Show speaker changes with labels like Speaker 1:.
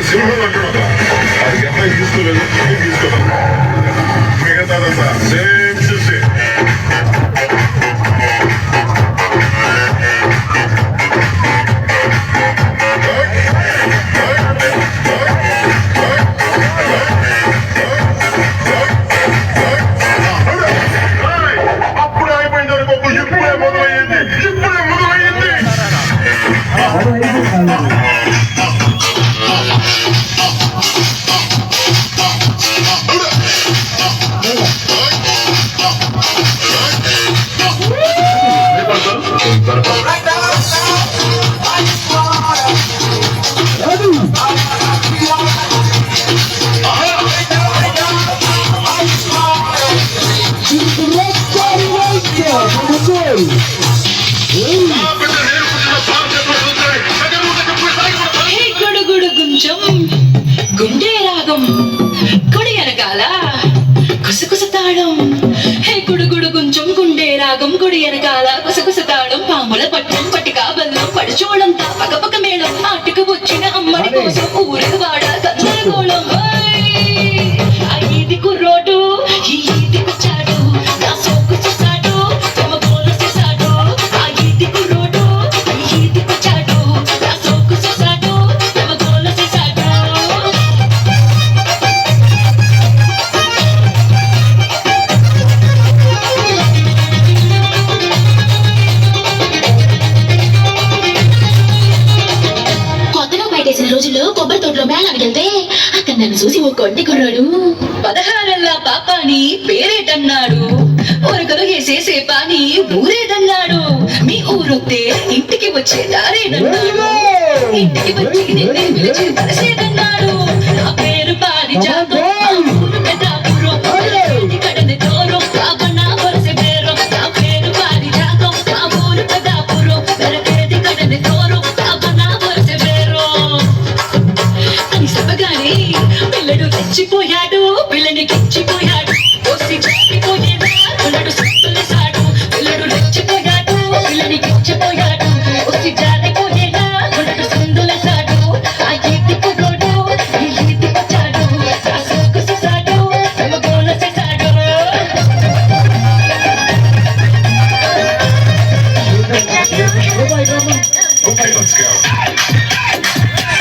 Speaker 1: సింహం అంటున్నా అది ఎంత తీసుకోలేదు తీసుకోలేదు మిగతాదంతా సేమ్ చూసి అప్పుడు అయిపోయింది అనుకో ఇప్పుడే మొదలయ్యింది
Speaker 2: గుండె రాగం కొడి వెనకాల కుసకుస తాళం హే గుడుగుడు గుంచం గుండె రాగం కొడి వెనకాల కుసకుస తాళం పాముల పట్టం పట్టికా బల్లం పడిచోళంతా పక్కపక్క మేళం ఆటకు వచ్చిన అమ్మడి కోసం ఊరికి వాడ గందరగోళం ఇది కుర్రోడు ఇది వచ్చాడు నా సోకు చేశాడు తమ గోలు చేశాడు ఇది కుర్రోడు ఇది వచ్చాడు నా సోకు చేశాడు తమ గోలు చేశాడు రోజుల్లో కొబ్బరి తోటలో మేళానికి వెళ్తే అక్కడ నన్ను చూసి ఓ కొంటి కుర్రాడు 16 పాపాని పేరేటన్నాడు ఒరకలు వేసేసే పాని ఊరేదన్నాడు మీ ఊరొత్తే ఇంటికి వచ్చే దారేనన్నాడు ఇంటికి వచ్చి నిన్ను పిలిచి పరసేదన్నాడు